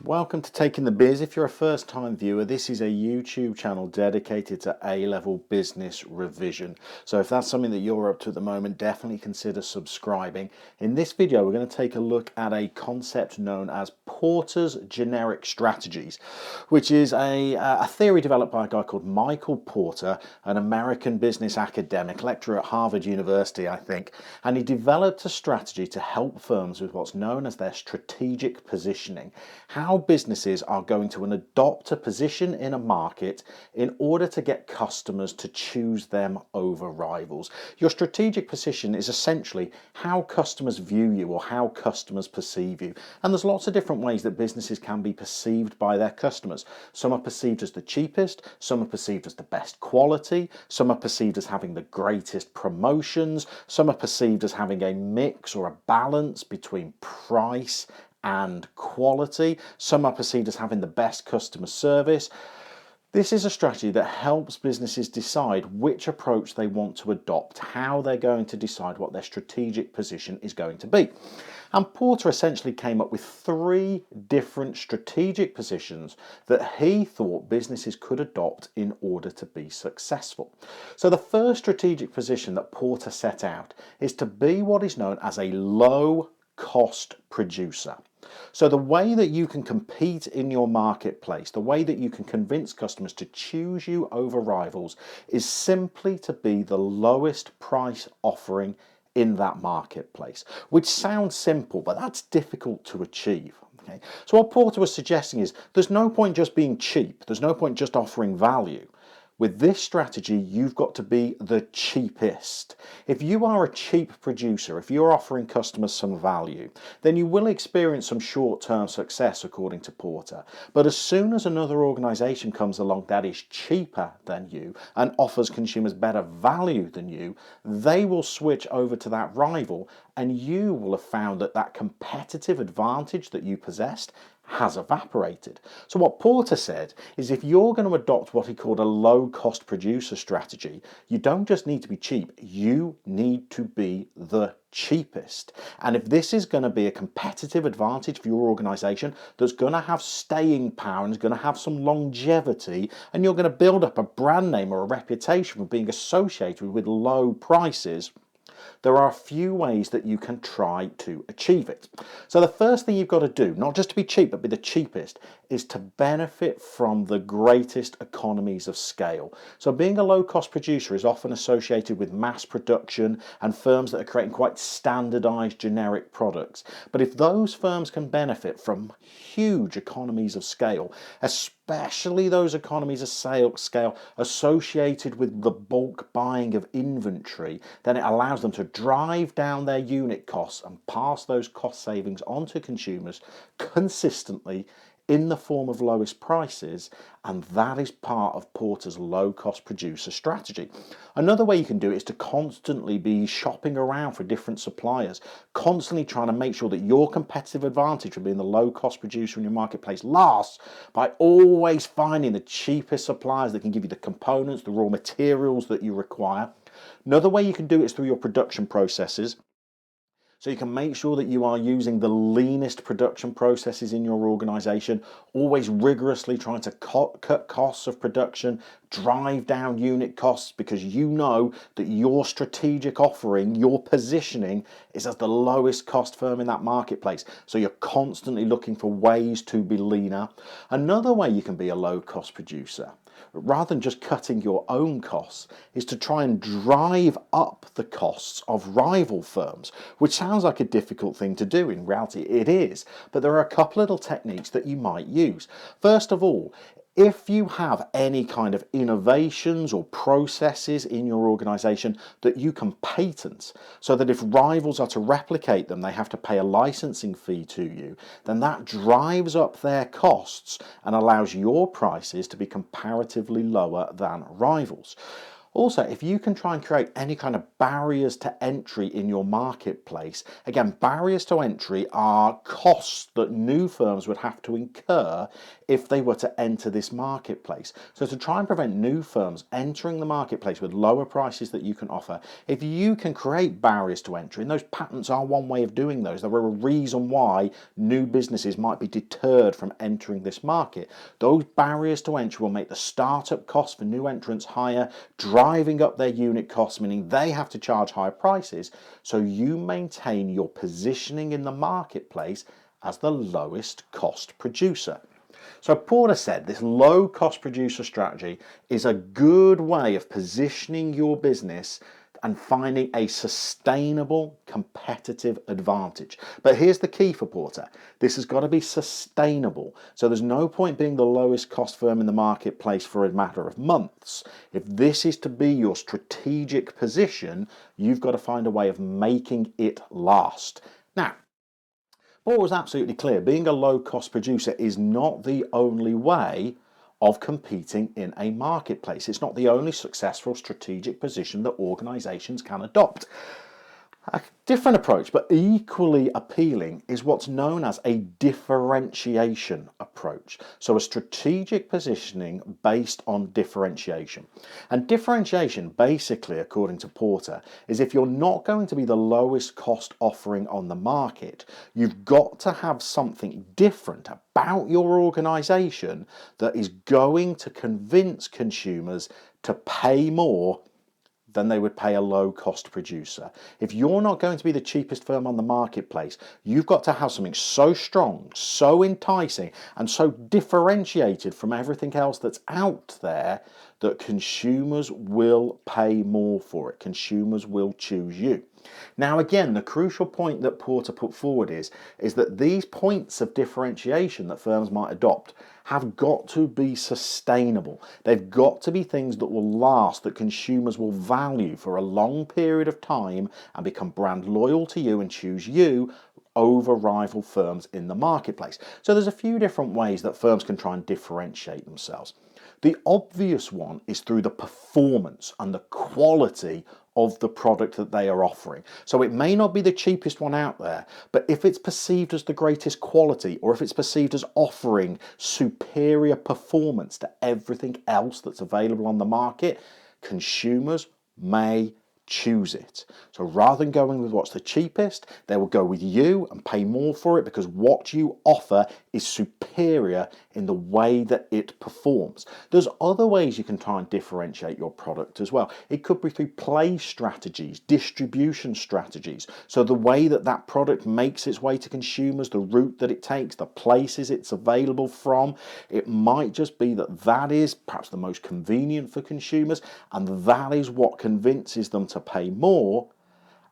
Welcome to Taking the Biz. If you're a first-time viewer, this is a YouTube channel dedicated to A-level business revision. So if that's something that you're up to at the moment, definitely consider subscribing. In this video, we're going to take a look at a concept known as Porter's generic strategies, which is a theory developed by a guy called Michael Porter, an American business academic, lecturer at Harvard University, I think. And he developed a strategy to help firms with what's known as their strategic positioning. How businesses are going to adopt a position in a market in order to get customers to choose them over rivals. Your strategic position is essentially how customers view you or how customers perceive you. And there's lots of different ways that businesses can be perceived by their customers. Some are perceived as the cheapest, some are perceived as the best quality, some are perceived as having the greatest promotions, some are perceived as having a mix or a balance between price and quality. Some are perceived as having the best customer service. This is a strategy that helps businesses decide which approach they want to adopt, how they're going to decide what their strategic position is going to be. And Porter essentially came up with 3 different strategic positions that he thought businesses could adopt in order to be successful. So the first strategic position that Porter set out is to be what is known as a low-cost producer. So the way that you can compete in your marketplace, the way that you can convince customers to choose you over rivals is simply to be the lowest price offering in that marketplace, which sounds simple, but that's difficult to achieve. Okay? So what Porter was suggesting is there's no point just being cheap. There's no point just offering value. With this strategy, you've got to be the cheapest. If you are a cheap producer, if you're offering customers some value, then you will experience some short-term success, according to Porter. But as soon as another organization comes along that is cheaper than you and offers consumers better value than you, they will switch over to that rival, and you will have found that that competitive advantage that you possessed has evaporated. So what Porter said is if you're going to adopt what he called a low-cost producer strategy, you don't just need to be cheap, you need to be the cheapest. And if this is going to be a competitive advantage for your organization that's going to have staying power and is going to have some longevity, and you're going to build up a brand name or a reputation for being associated with low prices, there are a few ways that you can try to achieve it. So the first thing you've got to do, not just to be cheap, but be the cheapest, is to benefit from the greatest economies of scale. So being a low-cost producer is often associated with mass production and firms that are creating quite standardized generic products. But if those firms can benefit from huge economies of scale, especially those economies of scale associated with the bulk buying of inventory, then it allows them to drive down their unit costs and pass those cost savings on to consumers consistently in the form of lowest prices, and that is part of Porter's low-cost producer strategy. Another way you can do it is to constantly be shopping around for different suppliers, constantly trying to make sure that your competitive advantage of being the low-cost producer in your marketplace lasts by always finding the cheapest suppliers that can give you the components, the raw materials that you require. Another way you can do it is through your production processes. So you can make sure that you are using the leanest production processes in your organization, always rigorously trying to cut costs of production, drive down unit costs, because you know that your strategic offering, your positioning is as the lowest cost firm in that marketplace. So you're constantly looking for ways to be leaner. Another way you can be a low cost producer, rather than just cutting your own costs, is to try and drive up the costs of rival firms, which sounds like a difficult thing to do. In reality, it is. But there are a couple little techniques that you might use. First of all, if you have any kind of innovations or processes in your organization that you can patent, so that if rivals are to replicate them, they have to pay a licensing fee to you, then that drives up their costs and allows your prices to be comparatively lower than rivals. Also, if you can try and create any kind of barriers to entry in your marketplace, again, barriers to entry are costs that new firms would have to incur if they were to enter this marketplace. So to try and prevent new firms entering the marketplace with lower prices that you can offer, if you can create barriers to entry, and those patents are one way of doing those, there are a reason why new businesses might be deterred from entering this market. Those barriers to entry will make the startup costs for new entrants higher, driving up their unit costs, meaning they have to charge higher prices, so you maintain your positioning in the marketplace as the lowest cost producer. So Porter said this low cost producer strategy is a good way of positioning your business and finding a sustainable competitive advantage. But here's the key for Porter. This has got to be sustainable. So there's no point being the lowest cost firm in the marketplace for a matter of months. If this is to be your strategic position, you've got to find a way of making it last. Now, Paul was absolutely clear. Being a low-cost producer is not the only way of competing in a marketplace. It's not the only successful strategic position that organizations can adopt. A different approach, but equally appealing, is what's known as a differentiation approach. So a strategic positioning based on differentiation. And differentiation, basically, according to Porter, is if you're not going to be the lowest cost offering on the market, you've got to have something different about your organization that is going to convince consumers to pay more than they would pay a low-cost producer. If you're not going to be the cheapest firm on the marketplace, you've got to have something so strong, so enticing, and so differentiated from everything else that's out there that consumers will pay more for it. Consumers will choose you. Now again, the crucial point that Porter put forward is that these points of differentiation that firms might adopt have got to be sustainable. They've got to be things that will last, that consumers will value for a long period of time and become brand loyal to you and choose you over rival firms in the marketplace. So there's a few different ways that firms can try and differentiate themselves. The obvious one is through the performance and the quality of the product that they are offering. So it may not be the cheapest one out there, but if it's perceived as the greatest quality, or if it's perceived as offering superior performance to everything else that's available on the market, consumers may choose it. So rather than going with what's the cheapest, they will go with you and pay more for it because what you offer is superior in the way that it performs. There's other ways you can try and differentiate your product as well. It could be through play strategies, distribution strategies. So the way that that product makes its way to consumers, the route that it takes, the places it's available from. It might just be that that is perhaps the most convenient for consumers, and that is what convinces them to pay more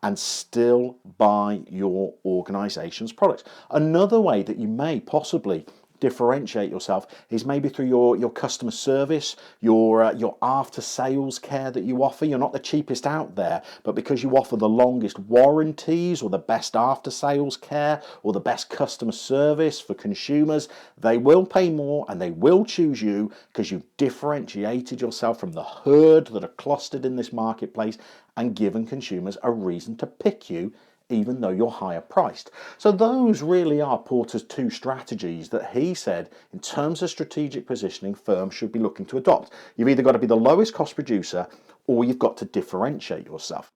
and still buy your organization's products. Another way that you may possibly differentiate yourself is maybe through your customer service, your after sales care that you offer. You're not the cheapest out there, but because you offer the longest warranties or the best after sales care or the best customer service for consumers, they will pay more and they will choose you because you've differentiated yourself from the herd that are clustered in this marketplace and given consumers a reason to pick you even though you're higher priced. So those really are Porter's two strategies that he said in terms of strategic positioning firms should be looking to adopt. You've either got to be the lowest cost producer or you've got to differentiate yourself.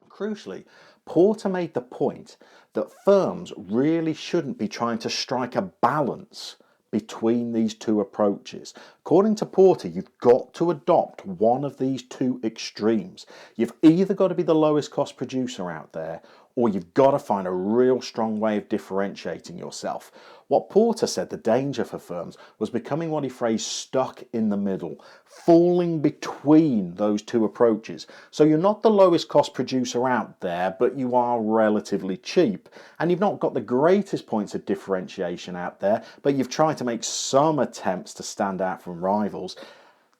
Crucially, Porter made the point that firms really shouldn't be trying to strike a balance between these two approaches. According to Porter, you've got to adopt one of these two extremes. You've either got to be the lowest cost producer out there, or you've got to find a real strong way of differentiating yourself. What Porter said the danger for firms was becoming what he phrased stuck in the middle, falling between those two approaches. So you're not the lowest cost producer out there, but you are relatively cheap. And you've not got the greatest points of differentiation out there, but you've tried to make some attempts to stand out from rivals.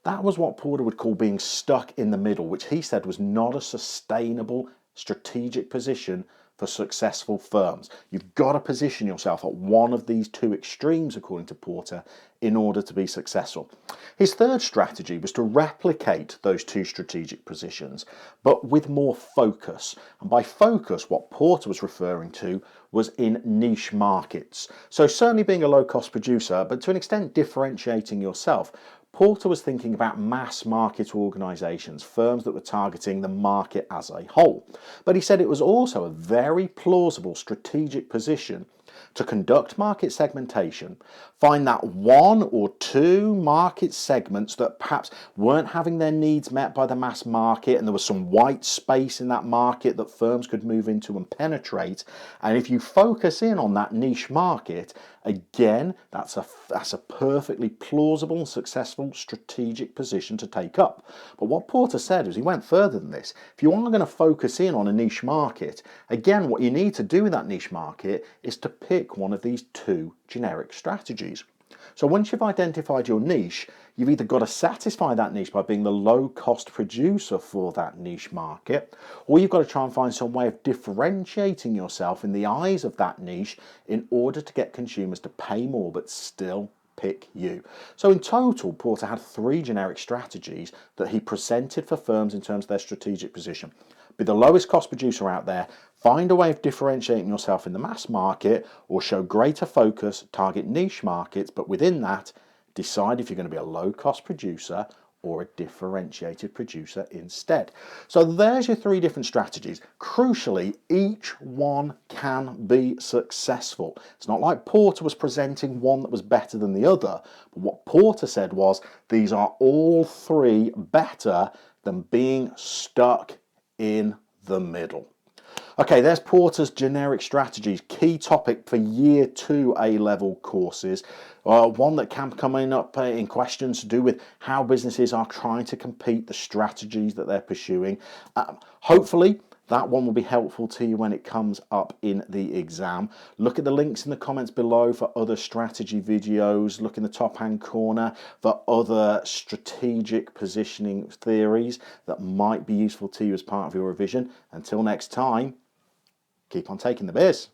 That was what Porter would call being stuck in the middle, which he said was not a sustainable strategic position for successful firms. You've got to position yourself at one of these two extremes, according to Porter, in order to be successful. His third strategy was to replicate those two strategic positions, but with more focus. And by focus, what Porter was referring to was in niche markets. So certainly being a low-cost producer, but to an extent differentiating yourself. Porter was thinking about mass market organisations, firms that were targeting the market as a whole. But he said it was also a very plausible strategic position to conduct market segmentation, find that one or two market segments that perhaps weren't having their needs met by the mass market, and there was some white space in that market that firms could move into and penetrate. And if you focus in on that niche market, again, that's a perfectly plausible and successful strategic position to take up. But what Porter said was he went further than this. If you are going to focus in on a niche market, again, what you need to do in that niche market is to pick one of these two generic strategies. So once you've identified your niche, you've either got to satisfy that niche by being the low-cost producer for that niche market, or you've got to try and find some way of differentiating yourself in the eyes of that niche in order to get consumers to pay more but still pick you. So in total, Porter had three generic strategies that he presented for firms in terms of their strategic position. Be the lowest cost producer out there, find a way of differentiating yourself in the mass market, or show greater focus, target niche markets, but within that, decide if you're going to be a low-cost producer or a differentiated producer instead. So there's your three different strategies. Crucially, each one can be successful. It's not like Porter was presenting one that was better than the other, but what Porter said was these are all three better than being stuck in the middle. Okay, there's Porter's generic strategies, key topic for year 2 A-level courses. One that can come up in questions to do with how businesses are trying to compete, the strategies that they're pursuing. Hopefully, that one will be helpful to you when it comes up in the exam. Look at the links in the comments below for other strategy videos. Look in the top-hand corner for other strategic positioning theories that might be useful to you as part of your revision. Until next time, keep on taking the biz.